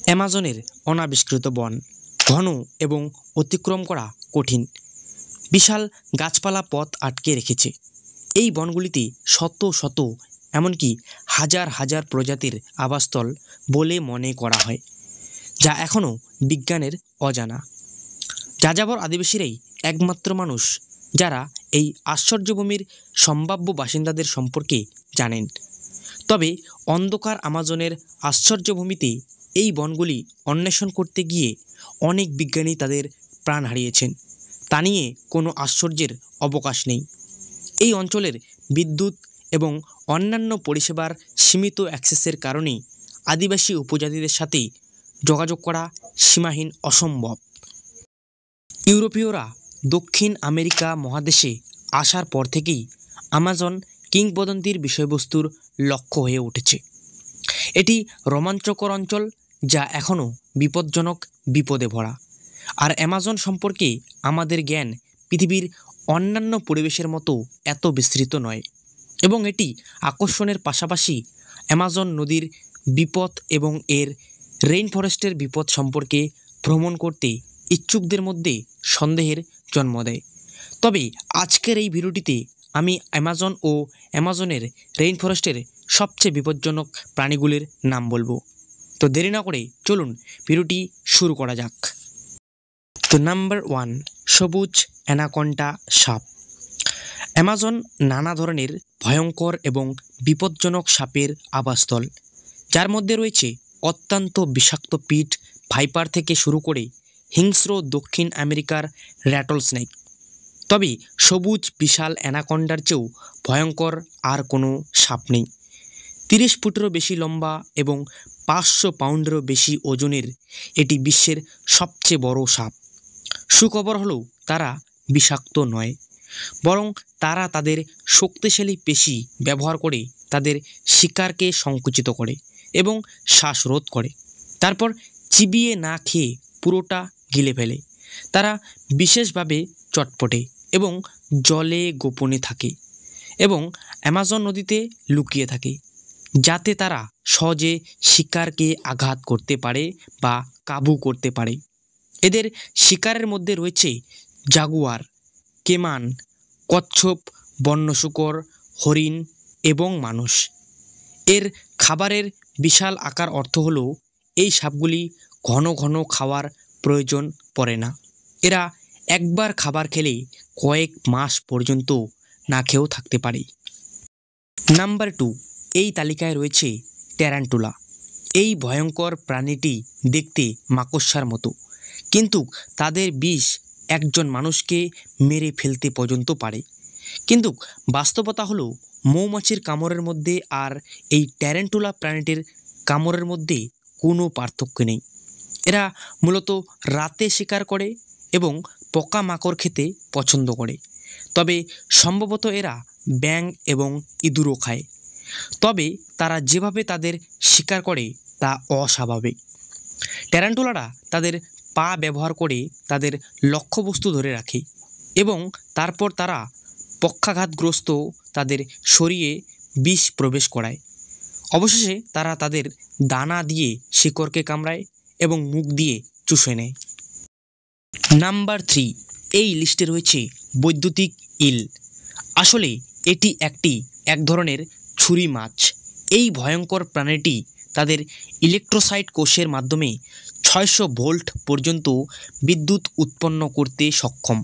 অ্যামাজনের অনাবিষ্কৃত বন ঘন এবং অতিক্রম করা কঠিন। বিশাল গাছপালা পথ আটকে রেখেছে। এই বনগুলিতে শত শত এমনকি হাজার হাজার প্রজাতির আবাসস্থল বলে মনে করা হয়, যা এখনও বিজ্ঞানের অজানা। যাযাবর আদিবাসীরাই একমাত্র মানুষ যারা এই আশ্চর্যভূমির সম্ভাব্য বাসিন্দাদের সম্পর্কে জানেন। তবে অন্ধকার আমাজনের আশ্চর্যভূমিতে এই বনগুলি অন্বেষণ করতে গিয়ে অনেক বিজ্ঞানী তাদের প্রাণ হারিয়েছেন। তা নিয়ে কোনো আশ্চর্যের অবকাশ নেই। এই অঞ্চলের বিদ্যুৎ এবং অন্যান্য পরিষেবার সীমিত অ্যাক্সেসের কারণেই আদিবাসী উপজাতিদের সাথে যোগাযোগ করা সীমাহীন অসম্ভব। ইউরোপীয়রা দক্ষিণ আমেরিকা মহাদেশে আসার পর থেকেই আমাজন কিংবদন্তির বিষয়বস্তুর লক্ষ্য হয়ে উঠেছে। এটি রোমাঞ্চকর অঞ্চল যা এখনও বিপজ্জনক বিপদে ভরা। আর অ্যামাজন সম্পর্কে আমাদের জ্ঞান পৃথিবীর অন্যান্য পরিবেশের মতো এত বিস্তৃত নয়, এবং এটি আকর্ষণের পাশাপাশি অ্যামাজন নদীর বিপদ এবং এর রেইন ফরেস্টের বিপদ সম্পর্কে ভ্রমণ করতে ইচ্ছুকদের মধ্যে সন্দেহের জন্ম দেয়। তবে আজকের এই ভিডিওটিতে আমি অ্যামাজন ও অ্যামাজনের রেইন ফরেস্টের সবচেয়ে বিপজ্জনক প্রাণীগুলির নাম বলবো। তো দেরি না করে চলুন ভিডিওটি শুরু করা যাক। তো নাম্বার 1, সবুজ অ্যানাকোন্ডা সাপ। অ্যামাজন নানা ধরনের ভয়ঙ্কর এবং বিপজ্জনক সাপের আবাসস্থল, যার মধ্যে রয়েছে অত্যন্ত বিষাক্ত পিট ভাইপার থেকে শুরু করে হিংস্র দক্ষিণ আমেরিকার র্যাটল স্নেক। তবে সবুজ বিশাল অ্যানাকোন্ডার চেয়েও ভয়ঙ্কর আর কোনো সাপ নেই। 30 ফুটেরও বেশি লম্বা এবং 500 পাউন্ডেরও বেশি ওজনের এটি বিশ্বের সবচেয়ে বড় সাপ। সুখবর হলেও তারা বিষাক্ত নয়, বরং তারা তাদের শক্তিশালী পেশি ব্যবহার করে তাদের শিকারকে সংকুচিত করে এবং শ্বাসরোধ করে, তারপর চিবিয়ে না খেয়ে পুরোটা গিলে ফেলে। তারা বিশেষভাবে চটপটে এবং জলে গোপনে থাকে এবং অ্যামাজন নদীতে লুকিয়ে থাকে, যাতে তারা সহজে শিকারকে আঘাত করতে পারে বা কাবু করতে পারে। এদের শিকারের মধ্যে রয়েছে জাগুয়ার, কেমান, কচ্ছপ, বন্য শূকর, হরিণ এবং মানুষ। এর খাবারের বিশাল আকার অর্থ হলো এই সাপগুলি ঘন ঘন খাওয়ার প্রয়োজন পড়ে না। এরা একবার খাবার খেলে কয়েক মাস পর্যন্ত না খেয়েও থাকতে পারে। নাম্বার 2, এই তালিকায় রয়েছে ট্যারান্টুলা। এই ভয়ঙ্কর প্রাণীটি দেখতে মাকড়সার মতো, কিন্তু তাদের বিষ একজন মানুষকে মেরে ফেলতে পর্যন্ত পারে। কিন্তু বাস্তবতা হলো মৌমাছির কামড়ের মধ্যে আর এই ট্যারান্টুলা প্রাণীটির কামড়ের মধ্যে কোনো পার্থক্য নেই। এরা মূলত রাতে শিকার করে এবং পোকামাকড় খেতে পছন্দ করে, তবে সম্ভবত এরা ব্যাঙ এবং ইঁদুরও খায়। তবে তারা যেভাবে তাদের শিকার করে তা অস্বাভাবিক। ট্যারান্টুলারা তাদের পা ব্যবহার করে তাদের লক্ষ্যবস্তু ধরে রাখে এবং তারপর তারা পক্ষাঘাতগ্রস্ত তাদের শরীরে বিষ প্রবেশ করায়। অবশেষে তারা তাদের দানা দিয়ে শিকড়কে কামড়ায় এবং মুখ দিয়ে চুষে নেয়। নাম্বার 3, এই লিস্টে রয়েছে বৈদ্যুতিক ইল। আসলে এটি এক ধরনের ছুরি মাছ। এই ভয়ঙ্কর প্রাণীটি তাদের ইলেকট্রোসাইট কোষের মাধ্যমে 600 ভোল্ট পর্যন্ত বিদ্যুৎ উৎপন্ন করতে সক্ষম,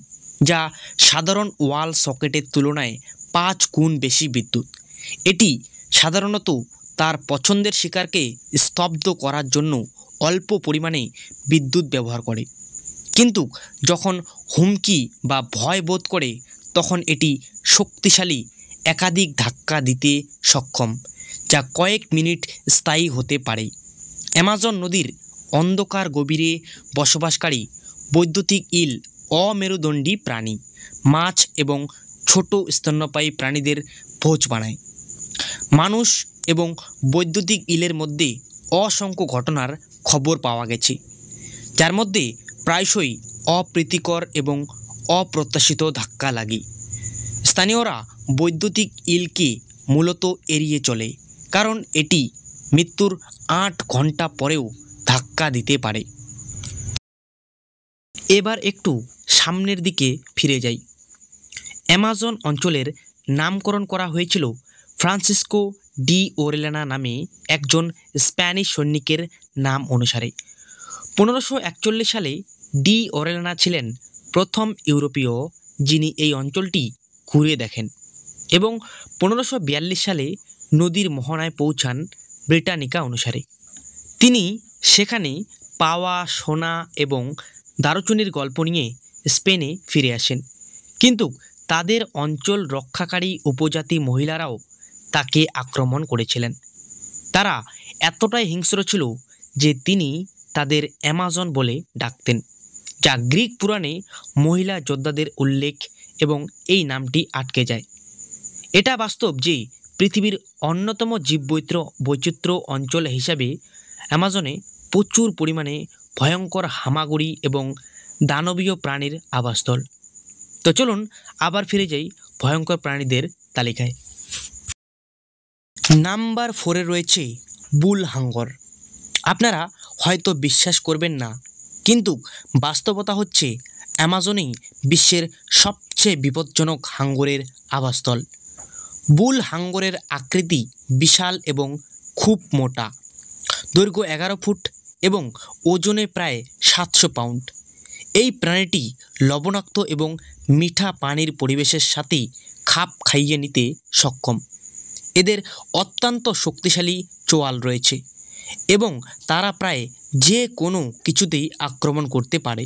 যা সাধারণ ওয়াল সকেটের তুলনায় 5 গুণ বেশি বিদ্যুৎ। এটি সাধারণত তার পছন্দের শিকারকে স্তব্ধ করার জন্য অল্প পরিমাণে বিদ্যুৎ ব্যবহার করে, কিন্তু যখন হুমকি বা ভয় বোধ করে তখন এটি শক্তিশালী একাধিক ধাক্কা দিতে সক্ষম, যা কয়েক মিনিট স্থায়ী হতে পারে। অ্যামাজন নদীর অন্ধকার গভীরে বসবাসকারী বৈদ্যুতিক ইল অমেরুদণ্ডী প্রাণী, মাছ এবং ছোট স্তন্যপায়ী প্রাণীদের ভোজ বানায়। মানুষ এবং বৈদ্যুতিক ইলের মধ্যে অসংখ্য ঘটনার খবর পাওয়া গেছে, যার মধ্যে প্রায়শই অপ্রীতিকর এবং অপ্রত্যাশিত ধাক্কা লাগে। স্থানীয়রা বৈদ্যুতিক ইলকে মূলত এড়িয়ে চলে, কারণ এটি মৃত্যুর 8 ঘন্টা পরেও ধাক্কা দিতে পারে। এবার একটু সামনের দিকে ফিরে যাই। অ্যামাজন অঞ্চলের নামকরণ করা হয়েছিল ফ্রান্সিসকো ডি ওরেলানা নামে একজন স্প্যানিশ সৈনিকের নাম অনুসারে। 1541 সালে ডি ওরেলানা ছিলেন প্রথম ইউরোপীয় যিনি এই অঞ্চলটি ঘুরে দেখেন এবং 1542 সালে নদীর মোহনায় পৌঁছান ব্রিটানিকা অনুসারে। তিনি সেখানে পাওয়া সোনা এবং দারুচিনির গল্প নিয়ে স্পেনে ফিরে আসেন, কিন্তু তাদের অঞ্চল রক্ষাকারী উপজাতি মহিলারাও তাকে আক্রমণ করেছিলেন। তারা এতটাই হিংস্র ছিল যে তিনি তাদের অ্যামাজন বলে ডাকতেন, যা গ্রিক পুরাণে মহিলা যোদ্ধাদের উল্লেখ এবং এই নামটি আটকে যায়। এটা বাস্তব যে পৃথিবীর অন্যতম জীববৈচিত্র্য অঞ্চল হিসাবে অ্যামাজনে প্রচুর পরিমাণে ভয়ঙ্কর হামাগুড়ি এবং দানবীয় প্রাণীর আবাসস্থল। তো চলুন আবার ফিরে যাই ভয়ঙ্কর প্রাণীদের তালিকায়। নাম্বার 4-এ রয়েছে বুল হাঙ্গর। আপনারা হয়তো বিশ্বাস করবেন না, কিন্তু বাস্তবতা হচ্ছে অ্যামাজনেই বিশ্বের সবচেয়ে বিপজ্জনক হাঙ্গরের আবাসস্থল। বুল হাঙ্গরের আকৃতি বিশাল এবং খুব মোটা, দৈর্ঘ্য 11 ফুট এবং ওজনে প্রায় 700 পাউন্ড। এই প্রাণীটি লবণাক্ত এবং মিঠা পানির পরিবেশের সাথে খাপ খাইয়ে নিতে সক্ষম। এদের অত্যন্ত শক্তিশালী চোয়াল রয়েছে এবং তারা প্রায় যে কোনো কিছুতেই আক্রমণ করতে পারে।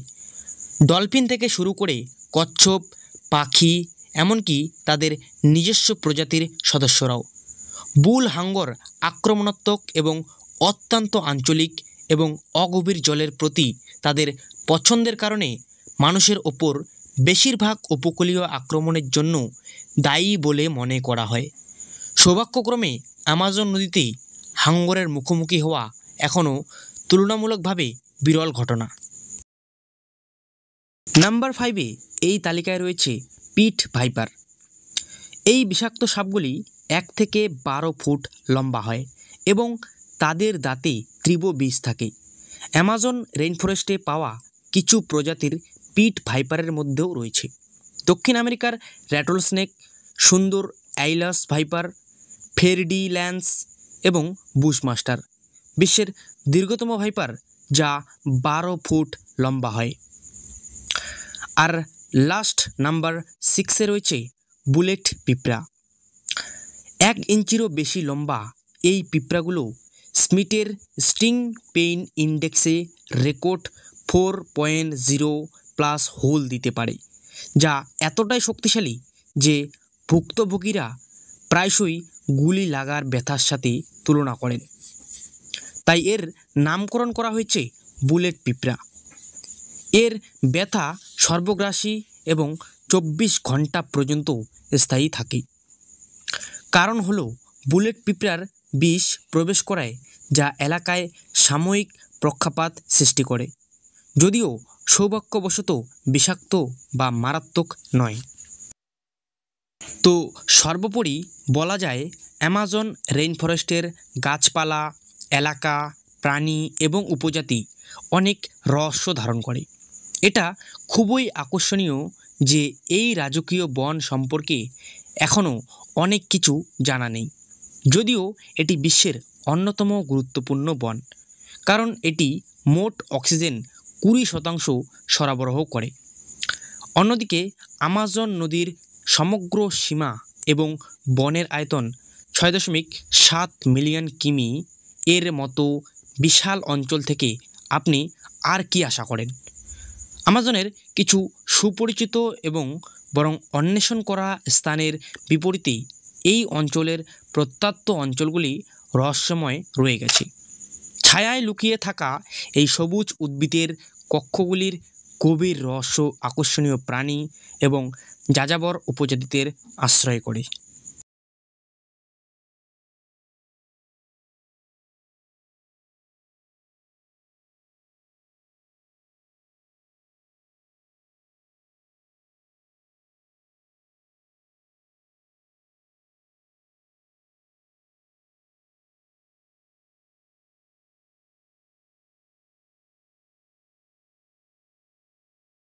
ডলফিন থেকে শুরু করে কচ্ছপ, পাখি, এমনকি তাদের নিজস্ব প্রজাতির সদস্যরাও। বুল হাঙ্গর আক্রমণাত্মক এবং অত্যন্ত আঞ্চলিক এবং অগভীর জলের প্রতি তাদের পছন্দের কারণে মানুষের ওপর বেশিরভাগ উপকূলীয় আক্রমণের জন্য দায়ী বলে মনে করা হয়। সৌভাগ্যক্রমে অ্যামাজন নদীতে হাঙ্গরের মুখোমুখি হওয়া এখনও তুলনামূলকভাবে বিরল ঘটনা। নাম্বার 5-এ এই তালিকায় রয়েছে পিট ভাইপার। এই বিষাক্ত সাপগুলি 1 থেকে 12 ফুট লম্বা হয় এবং তাদের দাঁতে তীব্র বিষ থাকে। অ্যামাজন রেইনফরেস্টে পাওয়া কিছু প্রজাতির পিট ভাইপারের মধ্যেও রয়েছে দক্ষিণ আমেরিকার র্যাটলস্নেক, সুন্দর অ্যাইলাস ভাইপার, ফেরডিল্যান্স এবং বুশমাস্টার। বিশ্বের দীর্ঘতম ভাইপার যা 12 ফুট লম্বা হয়। আর লাস্ট নাম্বার 6-এ রয়েছে বুলেট পিঁপড়া। 1 ইঞ্চিরও বেশি লম্বা এই পিঁপড়াগুলো স্মিথের স্টিং পেইন ইন্ডেক্সে রেকর্ড 4.0 হোল দিতে পারে, যা এতটাই শক্তিশালী যে ভুক্তভোগীরা প্রায়শই গুলি লাগার ব্যথার সাথে তুলনা করেন। তাই এর নামকরণ করা হয়েছে বুলেট পিঁপড়া। এর ব্যথা সর্বগ্রাসী এবং 24 ঘন্টা পর্যন্ত স্থায়ী থাকে। কারণ হলো বুলেট পিঁপড়ার বিষ প্রবেশ করায়, যা এলাকায় সাময়িক পক্ষাপাত সৃষ্টি করে, যদিও সৌভাগ্যবশত বিষাক্ত বা মারাত্মক নয়। তো সর্বোপরি বলা যায় অ্যামাজন রেইনফরেস্টের গাছপালা, এলাকা, প্রাণী এবং উপজাতি অনেক রহস্য ধারণ করে। এটা খুবই আকর্ষণীয় যে এই রাজকীয় বন সম্পর্কে এখনও অনেক কিছু জানা নেই, যদিও এটি বিশ্বের অন্যতম গুরুত্বপূর্ণ বন, কারণ এটি মোট অক্সিজেন 20% সরবরাহ করে। অন্যদিকে আমাজন নদীর সমগ্র সীমা এবং বনের আয়তন 6.7 মিলিয়ন কিমি। এর মতো বিশাল অঞ্চল থেকে আপনি আর কি আশা করেন? আমাজনের কিছু সুপরিচিত এবং বরং অন্বেষণ করা স্থানের বিপরীতে এই অঞ্চলের প্রত্যন্ত অঞ্চলগুলি রহস্যময় রয়ে গেছে। ছায়ায় লুকিয়ে থাকা এই সবুজ উদ্ভিদের কক্ষগুলির গভীর রহস্য আকর্ষণীয় প্রাণী এবং যাযাবর উপজাতিদের আশ্রয় করে।